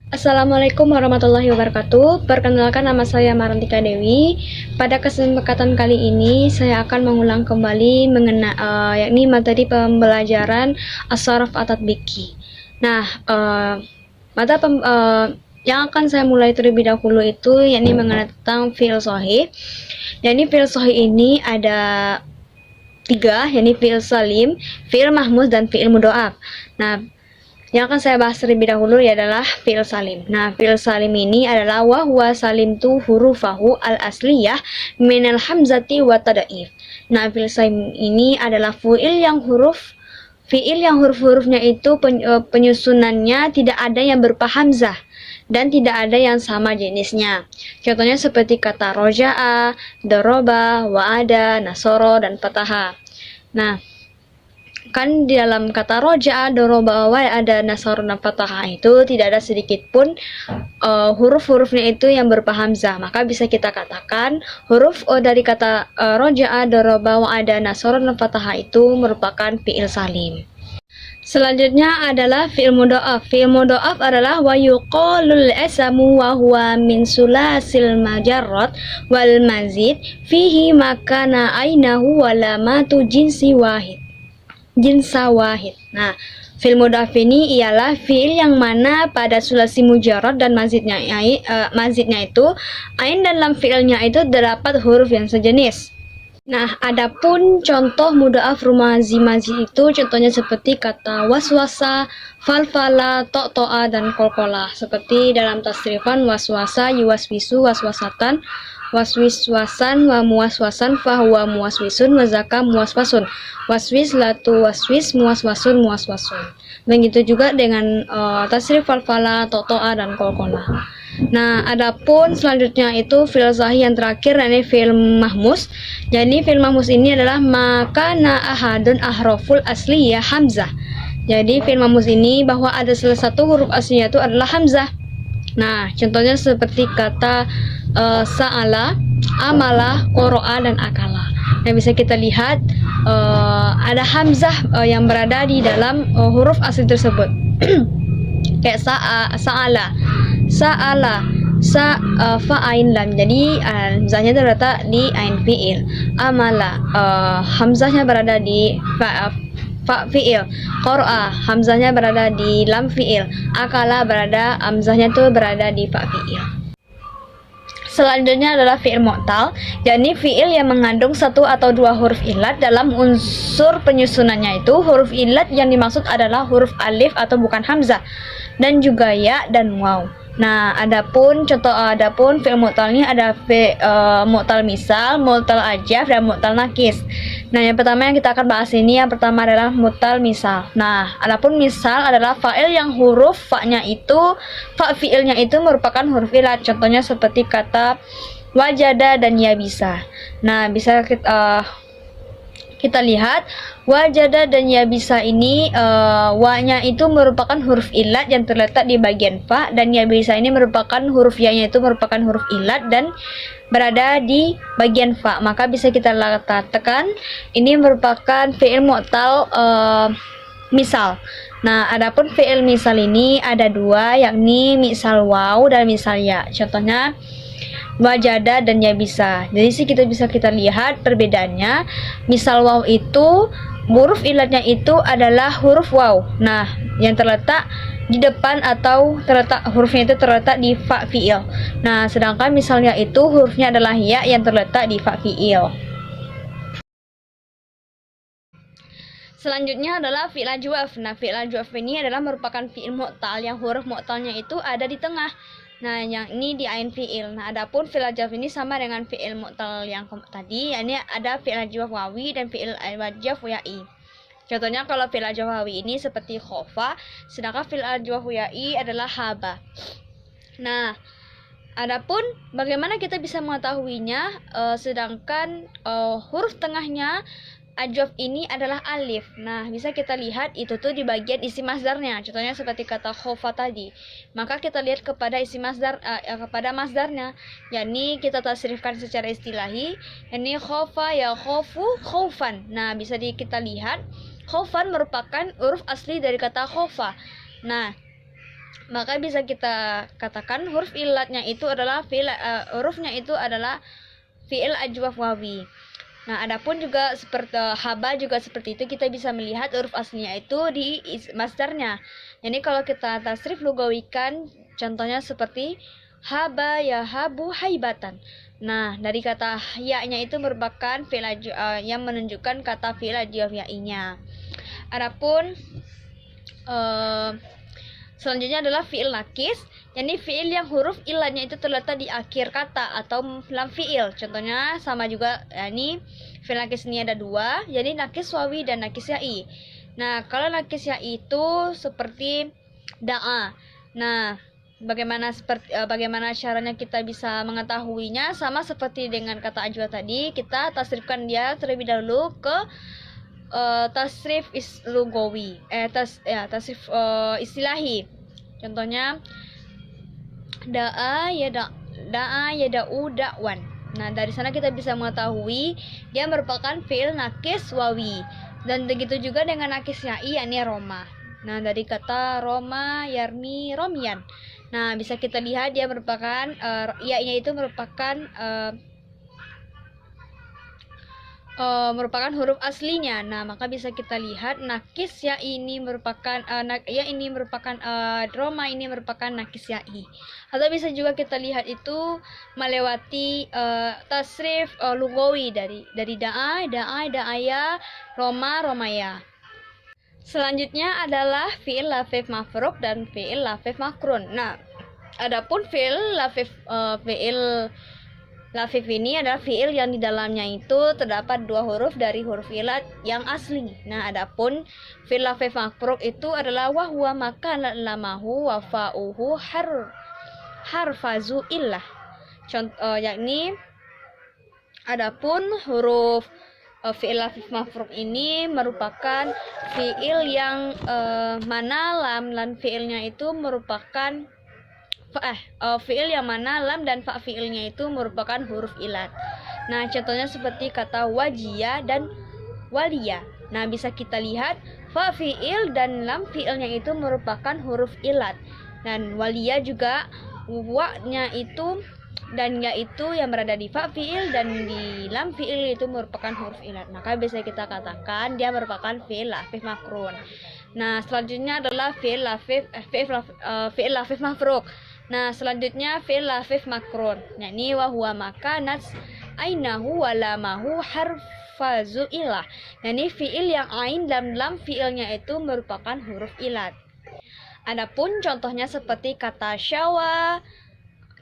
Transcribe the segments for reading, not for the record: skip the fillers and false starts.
Assalamualaikum warahmatullahi wabarakatuh. Perkenalkan, nama saya Marantika Dewi. Pada kesempatan kali ini saya akan mengulang kembali yakni materi pembelajaran As-Sarf At-Tatbiki. Nah, mata pem, yang akan saya mulai terlebih dahulu itu yakni mengenai tentang fi'il sahih. Yakni fi'il sahih ini ada tiga, yakni fi'il salim, fi'il mahmuz, dan fi'il mudha'af. Nah, yang akan saya bahas terlebih dahulu adalah fi'il salim. Nah, fi'il salim ini adalah wahwa salim tu hurufahu al-asliyah minal hamzati wa tadaif. Nah, fi'il salim ini adalah fi'il yang huruf-hurufnya itu penyusunannya tidak ada yang berupa hamzah dan tidak ada yang sama jenisnya. Contohnya seperti kata roja'a, doroba, wa'ada, nasoro, dan fataha. Nah, kan di dalam kata roja, doroba, ada nasar, dan fatahah itu tidak ada sedikit pun huruf-hurufnya itu yang berupa hamzah. Maka bisa kita katakan huruf dari kata roja, doroba, ada nasar, dan fatahah itu merupakan fi'il salim. Selanjutnya adalah fi'il mudha'af. Fi'il mudha'af adalah wa yuqalul asamu wa huwa min sulasil majarrat wal mazid fihi makana ainahu walamatu jinsi wahid. Nah, fi'il mudha'af ini ialah fi'il yang mana pada sulasi mujarrad dan mazidnya itu ain dan lam fi'ilnya itu terdapat huruf yang sejenis. Nah, adapun contoh mudha'af rumazi mazid itu contohnya seperti kata waswasa, falfala, to'to'a, dan kolkola. Seperti dalam tasrifan waswasa yuwaswisu waswasatan, waswiswasan wa muwaswasan fahuwa muwaswisun wa zaka muwaswasun, waswis latu waswis muwaswasun muwaswasun. Begitu juga dengan tasrif falfala, to'to'a, dan kolkola. Nah, adapun selanjutnya itu fi'il sahih yang terakhir, yakni fi'il mahmus. Jadi fi'il mahmus ini adalah makana ahadun ahroful asliyah hamzah. Jadi fi'il mahmus ini bahwa ada salah satu huruf aslinya itu adalah hamzah. Nah, contohnya seperti kata sa'ala, amala, qoro'a, dan akala. Nah, bisa kita lihat ada hamzah yang berada di dalam huruf asli tersebut. Kayak sa'ala, fa ain lam. Jadi hamzahnya terletak di ain fi'il. Amala, hamzahnya berada di fa fi'il. Qara'a, hamzahnya berada di lam fi'il. Akala hamzahnya tuh berada di fa fi'il. Selanjutnya adalah fi'il mu'tal, yakni fi'il yang mengandung satu atau dua huruf ilat dalam unsur penyusunannya itu. Huruf ilat yang dimaksud adalah huruf alif atau bukan hamzah, dan juga ya dan waw. Nah, adapun fi'il mu'tal ini ada mu'tal misal, mu'tal ajaf, dan mu'tal nakis. Nah, yang pertama yang kita akan bahas ini, yang pertama adalah mu'tal misal. Nah, adapun misal adalah fa'il yang huruf fa-nya itu, fa fi'ilnya itu merupakan huruf ilat. Contohnya seperti kata wajada dan ya bisa. Nah, bisa kita lihat wajada dan ya bisa ini wa-nya itu merupakan huruf ilat yang terletak di bagian fa, dan ya bisa ini merupakan huruf ya-nya itu merupakan huruf ilat dan berada di bagian fa. Maka bisa kita katakan ini merupakan fi'il mu'tal misal. Nah, adapun fi'il misal ini ada dua, yakni misal waw dan misal ya. Contohnya wajada dan ya bisa. Jadi sih kita lihat perbedaannya. Misal waw itu huruf ilatnya itu adalah huruf waw. Nah, yang terletak di depan atau hurufnya itu terletak di fa fi'il. Nah, sedangkan misalnya itu hurufnya adalah ya yang terletak di fa fi'il. Selanjutnya adalah fi'il ajwaf. Nah, fi'il ajwaf ini adalah merupakan fi'il mu'tal yang huruf mu'talnya itu ada di tengah. Nah, yang ini di ain fi'il. Nah, adapun fi'il ajwaf ini sama dengan fi'il mu'tal yang tadi, yakni ada fi'il ajwaf wawi dan fi'il ajwaf ya'i. Contohnya kalau fi'il ajwaf wawi ini seperti khofa, sedangkan fi'il ajwaf ya'i adalah haba. Nah, adapun bagaimana kita bisa mengetahuinya, sedangkan huruf tengahnya ajwaf ini adalah alif. Nah, bisa kita lihat itu tuh di bagian isi masdarnya. Contohnya seperti kata khofa tadi. Maka kita lihat kepada isi masdar, kepada masdarnya, yakni kita tasrifkan secara istilahi, yakni khofa ya khofu khofan. Nah, bisa kita lihat khofan merupakan huruf asli dari kata khofa. Nah, maka bisa kita katakan huruf ilatnya itu adalah hurufnya itu adalah fi'il ajwaf wawi. Nah, adapun juga seperti haba juga seperti itu, kita bisa melihat huruf aslinya itu di masdarnya. Jadi kalau kita tasrif lugawikan, contohnya seperti haba ya habu haibatan. Nah, dari kata ya-nya itu merupakan fi'il yang menunjukkan kata fi'il ajwaf ya-nya. Adapun selanjutnya adalah fi'il nakis, yakni fi'il yang huruf ilatnya itu terletak di akhir kata atau lam fi'il. Contohnya sama juga, yakni fi'il nakis ini ada dua, jadi nakis wawi dan nakis ya'i. Nah, kalau nakis ya'i itu seperti da'a. Nah, bagaimana caranya kita bisa mengetahuinya? Sama seperti dengan kata ajwa tadi, kita tasrifkan dia terlebih dahulu ke tasrif lugawi, tasrif istilahi. Contohnya da'a yada'u da'wan. Nah, dari sana kita bisa mengetahui dia merupakan fi'il nakis wawi. Dan begitu juga dengan nakis ya'i, yakni roma. Nah, dari kata roma yarmi romian. Nah, bisa kita lihat dia merupakan ya-nya itu merupakan huruf aslinya. Nah, maka bisa kita lihat nakis ya ini merupakan roma ini merupakan nakis ya'i. Atau bisa juga kita lihat itu melewati tasrif lugawi dari da'aya, romaya. Selanjutnya adalah fi'il lafif mafruk dan fi'il lafif makrun. Nah, adapun fi'il lafif ini adalah fi'il yang di dalamnya itu terdapat dua huruf dari huruf ilat yang asli. Nah, adapun fi'il lafif makruk itu adalah wahwa maka lamahu wa fa'uhu harfazu illah. Yakni adapun huruf fi'il lafif mafruk ini merupakan fi'il yang mana lam dan fi'ilnya itu merupakan fi'il yang mana lam dan fa fi'ilnya itu merupakan huruf ilat. Nah, contohnya seperti kata wajiyah dan waliyah. Nah, bisa kita lihat fa fi'il dan lam fi'ilnya itu merupakan huruf ilat. Dan waliyah juga wa-nya itu dan ya itu yang berada di fa fi'il dan di lam fi'il itu merupakan huruf ilat. Maka bisa kita katakan dia merupakan fi'il lafif makrun. Nah, selanjutnya adalah fi'il lafif mafruk. Nah, selanjutnya fi'il lafif makrun, yakni wa huwa makanat ainahu wa lamahu harfazu ilah. Yakni fi'il yang ain dan lam fi'ilnya itu merupakan huruf ilat. Adapun contohnya seperti kata syawa,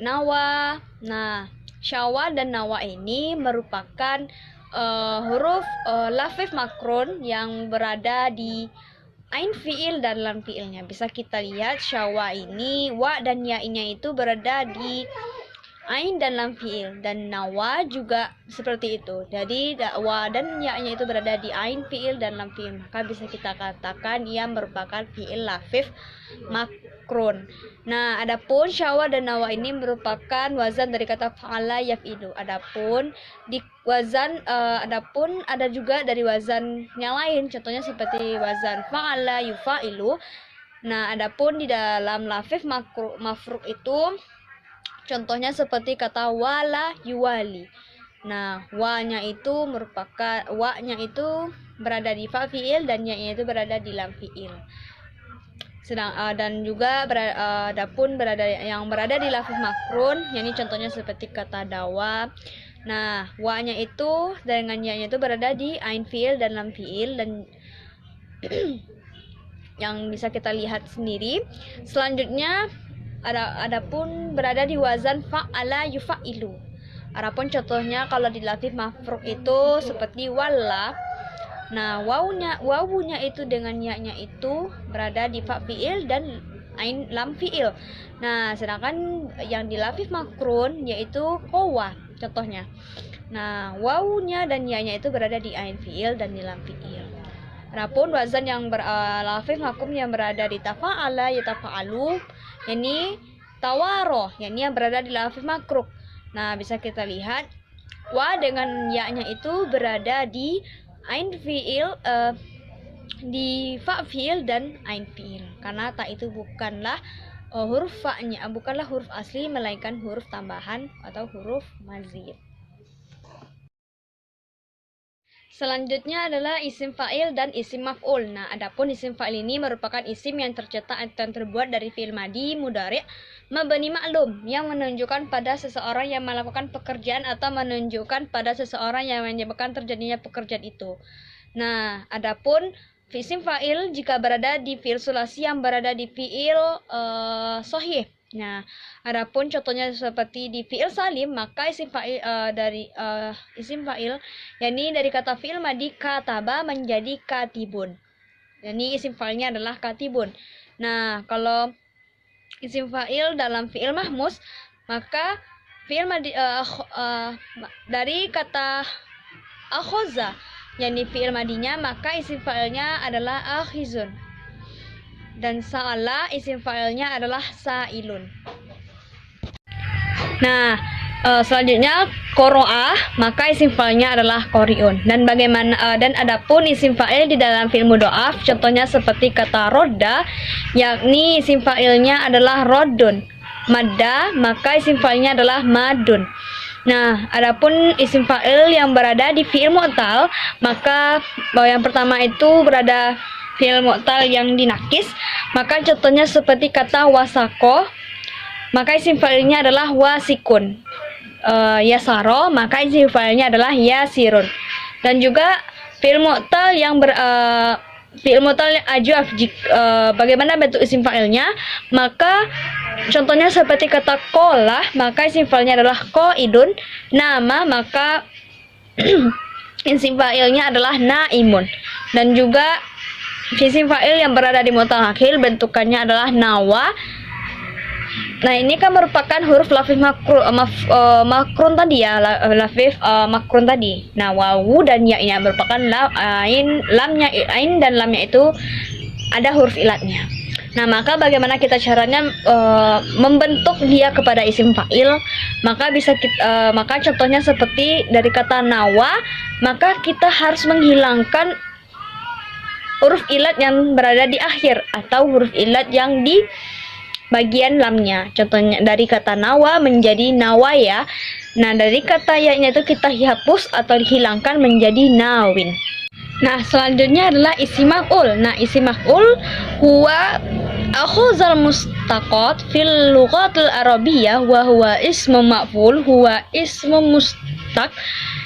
nawa. Nah, syawa dan nawa ini merupakan huruf lafif makrun yang berada di ain fi'il dan lam fi'ilnya. Bisa kita lihat syawa ini wa dan ya-nya itu berada di ain dan lam fi'il, dan nawa juga seperti itu. Jadi wa dan ya-nya itu berada di ain fi'il dan lam fi'il. Maka bisa kita katakan ia merupakan fi'il lafif makrun. Nah, adapun syawa dan nawa ini merupakan wazan dari kata fa'ala yaf'ilu. Adapun di wazan adapun ada juga dari wazan yang lain, contohnya seperti wazan fa'ala yufa'ilu. Nah, adapun di dalam lafif mafruk itu contohnya seperti kata wala yuwali. Nah, wa-nya itu berada di fa fi'il dan ya-nya itu berada di lam fi'il. Dan juga adapun yang berada di lafif makrun, yakni contohnya seperti kata dawa. Nah, wa-nya itu dengan ya-nya itu berada di ain fi'il dan lam fi'il, dan yang bisa kita lihat sendiri. Selanjutnya adapun berada di wazan fa'ala yufa'ilu. Adapun contohnya kalau di lafif mafruk itu seperti walla. Nah, wawunya itu dengan ya-nya itu berada di fa fi'il dan ain lam fi'il. Nah, sedangkan yang di lafif makrun yaitu qawa contohnya. Nah, wawunya dan ya-nya itu berada di ain fi'il dan di lam fi'il. Adapun wazan yang lafif makrun yang berada di tafa'ala yatafa'alu, yakni tawaroh, yakni yang berada di lafif makruk. Nah, bisa kita lihat wa dengan ya-nya itu berada di ain fi'il, di fa fi'il dan ain fi'il, karena ta itu bukanlah huruf fa-nya bukanlah huruf asli melainkan huruf tambahan atau huruf mazid. Selanjutnya adalah isim fa'il dan isim maf'ul. Nah, adapun isim fa'il ini merupakan isim yang tercetak atau terbuat dari fi'il madi, mudhari', mabni ma'lum yang menunjukkan pada seseorang yang melakukan pekerjaan atau menunjukkan pada seseorang yang menyebabkan terjadinya pekerjaan itu. Nah, adapun isim fa'il jika berada di fi'il sulasi yang berada di fi'il sahih. Nah, adapun contohnya seperti di fi'il salim, maka isim fa'il dari isim fa'il yakni dari kata fi'il madi kataba menjadi katibun. Yani isim fa'ilnya adalah katibun. Nah, kalau isim fa'il dalam fi'il mahmus, maka fi'il madi dari kata akhoza yakni fi'il madinya, maka isim fa'ilnya adalah akhizun. Dan sa'ala isim fa'ilnya adalah sa'ilun. Nah, selanjutnya qoro'ah, maka isim fa'ilnya adalah qori'un. Dan bagaimana dan adapun isim fa'il di dalam fi'il mudha'af, contohnya seperti kata rodda, yakni isim fa'ilnya adalah roddun. Madda, maka isim fa'ilnya adalah madun. Nah, adapun isim fa'il yang berada di fi'il mu'tal, maka yang pertama itu berada fi'il mu'tal yang dinakis, maka contohnya seperti kata wasako, maka isim fa'ilnya adalah wasikun. Yasaro, maka isim fa'ilnya adalah yasirun. Dan juga fi'il mu'tal yang fi'il mu'tal ajwaf, bagaimana bentuk isim fa'ilnya? Maka contohnya seperti kata kolah, maka isim fa'ilnya adalah qaidun. Nama, maka isim fa'ilnya adalah naimun. Dan juga isim fa'il yang berada di mu'tal akhir bentukannya adalah nawa. Nah, ini kan merupakan huruf lafif makrun tadi ya, lafif makrun tadi. Nah, wawu dan ya-nya merupakan lamnya ain dan lamnya itu ada huruf ilatnya. Nah, maka bagaimana kita caranya membentuk dia kepada isim fa'il? Maka maka contohnya seperti dari kata nawa, maka kita harus menghilangkan huruf ilat yang berada di akhir atau huruf ilat yang di bagian lamnya. Contohnya dari kata nawa menjadi nawaya. Nah, dari kata ya-nya itu kita hapus atau dihilangkan menjadi nawin. Nah, selanjutnya adalah isim maf'ul. Nah, isim maf'ul huwa akhuzal mustaqat fil lughatil arabiyyah wa huwa ismu maf'ul, huwa ismu mustaq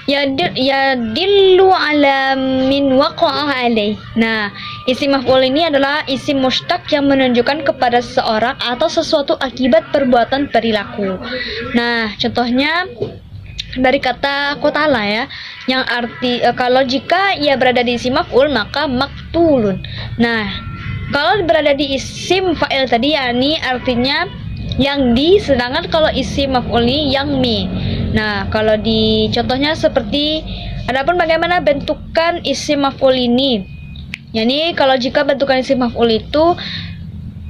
yadillu ala min waqa'a alaih. Nah, isim maf'ul ini adalah isim mustaq yang menunjukkan kepada seseorang atau sesuatu akibat perbuatan perilaku. Nah, contohnya dari kata kotala ya, yang arti kalau jika ia berada di isim maf'ul maka maktulun. Nah, kalau berada di isim fa'il tadi yakni artinya yang di, sedangkan kalau isim maf'ul ini yang mi. Nah, kalau di contohnya seperti adapun bagaimana bentukan isim maf'ul ini? Yani kalau jika bentukan isim maf'ul itu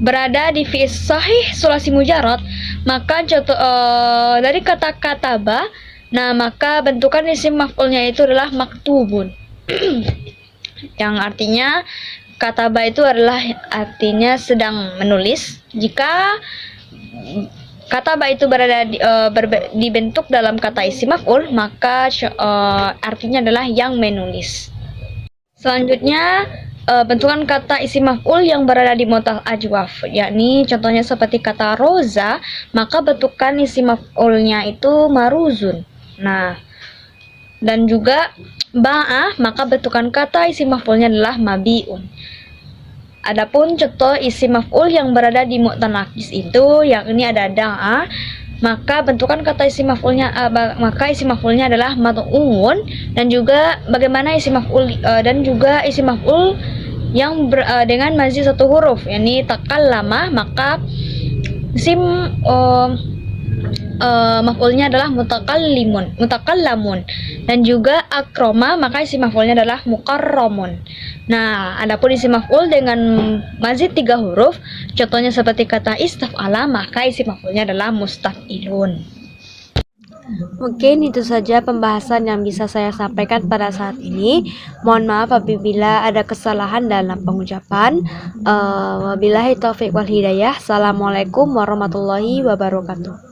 berada di fi'il sahih sulasi mujarrad, maka contoh dari kata kataba, nah maka bentukan isim maf'ulnya itu adalah maktubun. Yang artinya kataba itu adalah artinya sedang menulis. Jika kataba itu berada dibentuk dalam kata isim maf'ul, maka artinya adalah yang menulis. Selanjutnya bentukan kata isim maf'ul yang berada di mu'tal ajwaf, yakni contohnya seperti kata roza, maka bentukan isim maf'ulnya itu maruzun. Nah, dan juga ba'ah, maka bentukan kata isim maf'ulnya adalah mabi'un. Adapun contoh isim maf'ul yang berada di mu'tal nakis itu, yang ini ada da'a, maka bentukan kata isim maf'ulnya adalah mat'uun. Dan juga bagaimana isim maf'ul dan juga isim maf'ul yang dengan mazid satu huruf, yakni takallama, maka isim maf'ulnya adalah mutakallamun. Dan juga akroma, maka isim maf'ulnya adalah mukarramun. Nah, adapun isim maf'ul dengan mazid 3 huruf, contohnya seperti kata istaf'ala, maka isim maf'ulnya adalah mustaf'ilun. Mungkin itu saja pembahasan yang bisa saya sampaikan pada saat ini. Mohon maaf apabila ada kesalahan dalam pengucapan. Wabillahi taufiq wal hidayah. Assalamualaikum warahmatullahi wabarakatuh.